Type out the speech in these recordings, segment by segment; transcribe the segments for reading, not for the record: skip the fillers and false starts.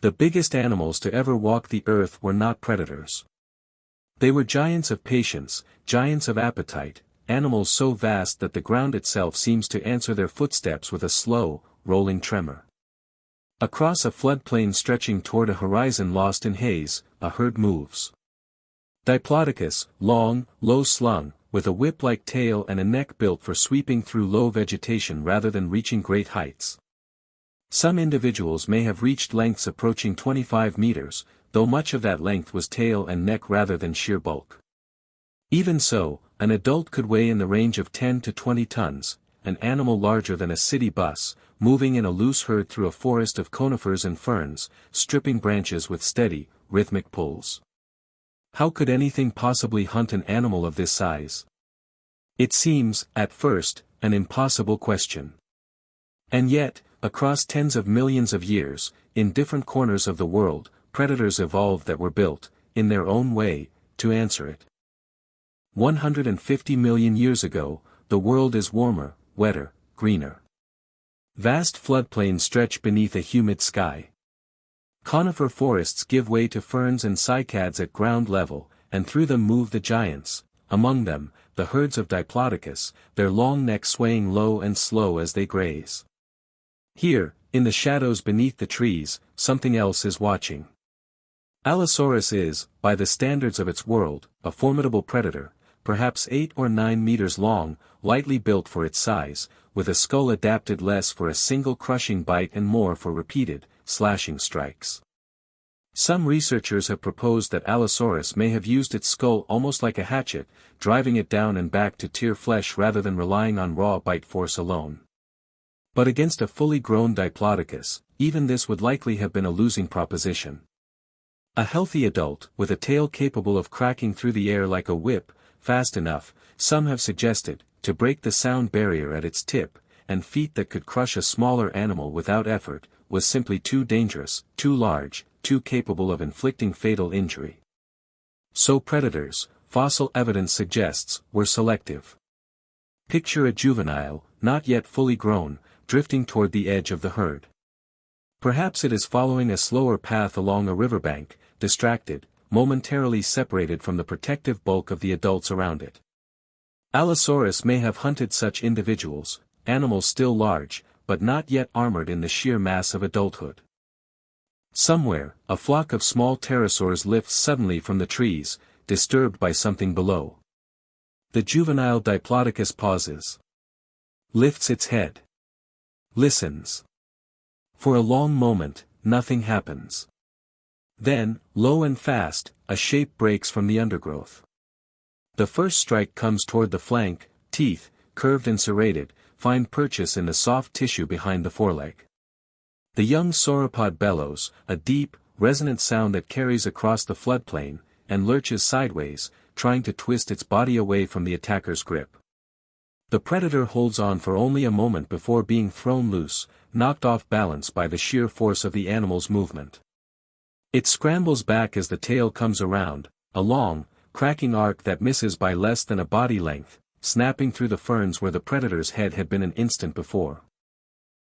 The biggest animals to ever walk the earth were not predators. They were giants of patience, giants of appetite, animals so vast that the ground itself seems to answer their footsteps with a slow, rolling tremor. Across a floodplain stretching toward a horizon lost in haze, a herd moves. Diplodocus, long, low-slung, with a whip-like tail and a neck built for sweeping through low vegetation rather than reaching great heights. Some individuals may have reached lengths approaching 25 meters, though much of that length was tail and neck rather than sheer bulk. Even so, an adult could weigh in the range of 10 to 20 tons, an animal larger than a city bus, moving in a loose herd through a forest of conifers and ferns, stripping branches with steady, rhythmic pulls. How could anything possibly hunt an animal of this size? It seems, at first, an impossible question. And yet, across tens of millions of years, in different corners of the world, predators evolved that were built, in their own way, to answer it. 150 million years ago, the world is warmer, wetter, greener. Vast floodplains stretch beneath a humid sky. Conifer forests give way to ferns and cycads at ground level, and through them move the giants, among them, the herds of Diplodocus, their long necks swaying low and slow as they graze. Here, in the shadows beneath the trees, something else is watching. Allosaurus is, by the standards of its world, a formidable predator, perhaps 8 or 9 meters long, lightly built for its size, with a skull adapted less for a single crushing bite and more for repeated, slashing strikes. Some researchers have proposed that Allosaurus may have used its skull almost like a hatchet, driving it down and back to tear flesh rather than relying on raw bite force alone. But against a fully grown Diplodocus, even this would likely have been a losing proposition. A healthy adult, with a tail capable of cracking through the air like a whip, fast enough, some have suggested, to break the sound barrier at its tip, and feet that could crush a smaller animal without effort, was simply too dangerous, too large, too capable of inflicting fatal injury. So predators, fossil evidence suggests, were selective. Picture a juvenile, not yet fully grown, drifting toward the edge of the herd. Perhaps it is following a slower path along a riverbank, distracted, momentarily separated from the protective bulk of the adults around it. Allosaurus may have hunted such individuals, animals still large, but not yet armored in the sheer mass of adulthood. Somewhere, a flock of small pterosaurs lifts suddenly from the trees, disturbed by something below. The juvenile Diplodocus pauses. Lifts its head. Listens. For a long moment, nothing happens. Then, low and fast, a shape breaks from the undergrowth. The first strike comes toward the flank, teeth, curved and serrated, find purchase in the soft tissue behind the foreleg. The young sauropod bellows, a deep, resonant sound that carries across the floodplain, and lurches sideways, trying to twist its body away from the attacker's grip. The predator holds on for only a moment before being thrown loose, knocked off balance by the sheer force of the animal's movement. It scrambles back as the tail comes around, a long, cracking arc that misses by less than a body length, snapping through the ferns where the predator's head had been an instant before.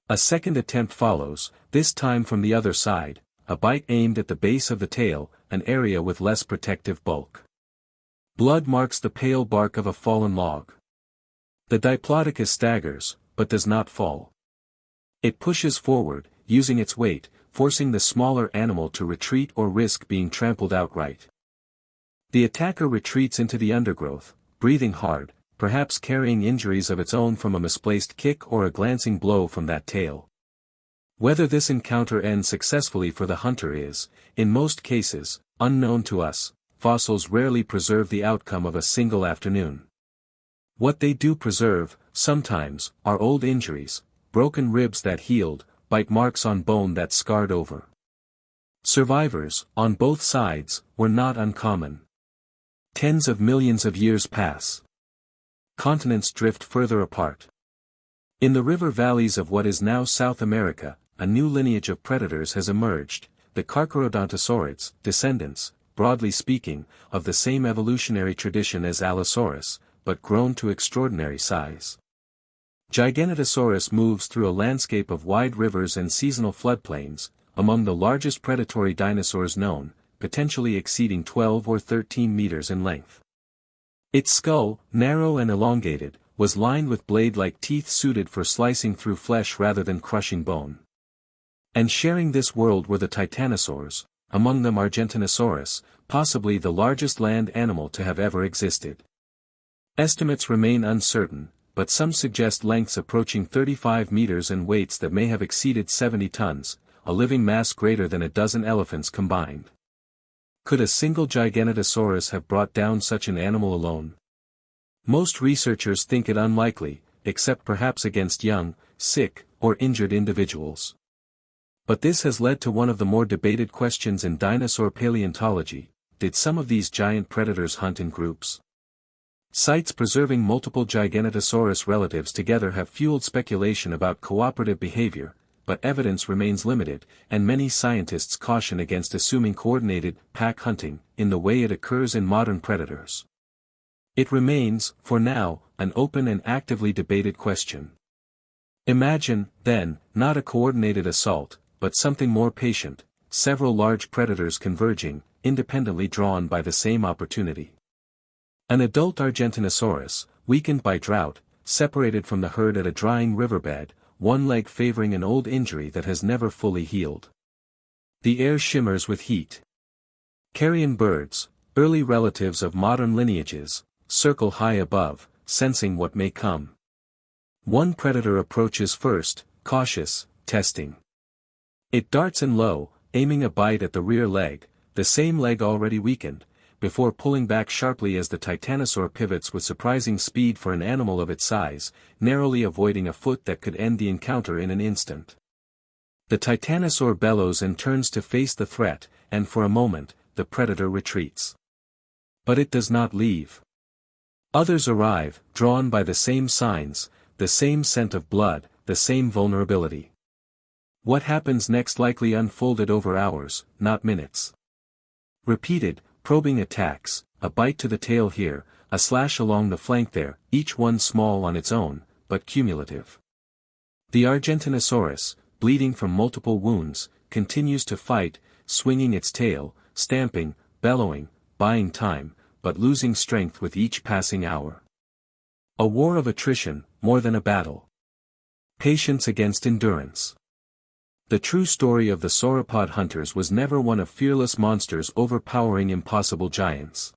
A second attempt follows, this time from the other side, a bite aimed at the base of the tail, an area with less protective bulk. Blood marks the pale bark of a fallen log. The Diplodocus staggers, but does not fall. It pushes forward, using its weight, forcing the smaller animal to retreat or risk being trampled outright. The attacker retreats into the undergrowth, breathing hard, perhaps carrying injuries of its own from a misplaced kick or a glancing blow from that tail. Whether this encounter ends successfully for the hunter is, in most cases, unknown to us. Fossils rarely preserve the outcome of a single afternoon. What they do preserve, sometimes, are old injuries, broken ribs that healed, bite marks on bone that scarred over. Survivors, on both sides, were not uncommon. Tens of millions of years pass. Continents drift further apart. In the river valleys of what is now South America, a new lineage of predators has emerged, the Carcharodontosaurids, descendants, broadly speaking, of the same evolutionary tradition as Allosaurus, but grown to extraordinary size. Giganotosaurus moves through a landscape of wide rivers and seasonal floodplains, among the largest predatory dinosaurs known, potentially exceeding 12 or 13 meters in length. Its skull, narrow and elongated, was lined with blade-like teeth suited for slicing through flesh rather than crushing bone. And sharing this world were the titanosaurs, among them Argentinosaurus, possibly the largest land animal to have ever existed. Estimates remain uncertain, but some suggest lengths approaching 35 meters and weights that may have exceeded 70 tons, a living mass greater than a dozen elephants combined. Could a single Giganotosaurus have brought down such an animal alone? Most researchers think it unlikely, except perhaps against young, sick, or injured individuals. But this has led to one of the more debated questions in dinosaur paleontology: did some of these giant predators hunt in groups? Sites preserving multiple Giganotosaurus relatives together have fueled speculation about cooperative behavior, but evidence remains limited, and many scientists caution against assuming coordinated, pack hunting, in the way it occurs in modern predators. It remains, for now, an open and actively debated question. Imagine, then, not a coordinated assault, but something more patient, several large predators converging, independently drawn by the same opportunity. An adult Argentinosaurus, weakened by drought, separated from the herd at a drying riverbed, one leg favoring an old injury that has never fully healed. The air shimmers with heat. Carrion birds, early relatives of modern lineages, circle high above, sensing what may come. One predator approaches first, cautious, testing. It darts in low, aiming a bite at the rear leg, the same leg already weakened, before pulling back sharply as the titanosaur pivots with surprising speed for an animal of its size, narrowly avoiding a foot that could end the encounter in an instant. The titanosaur bellows and turns to face the threat, and for a moment, the predator retreats. But it does not leave. Others arrive, drawn by the same signs, the same scent of blood, the same vulnerability. What happens next likely unfolded over hours, not minutes. Repeated, probing attacks, a bite to the tail here, a slash along the flank there, each one small on its own, but cumulative. The Argentinosaurus, bleeding from multiple wounds, continues to fight, swinging its tail, stamping, bellowing, buying time, but losing strength with each passing hour. A war of attrition, more than a battle. Patience against endurance. The true story of the sauropod hunters was never one of fearless monsters overpowering impossible giants.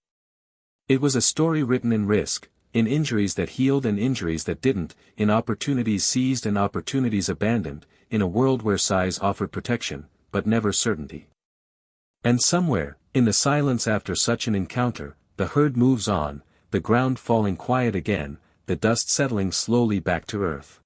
It was a story written in risk, in injuries that healed and injuries that didn't, in opportunities seized and opportunities abandoned, in a world where size offered protection, but never certainty. And somewhere, in the silence after such an encounter, the herd moves on, the ground falling quiet again, the dust settling slowly back to earth.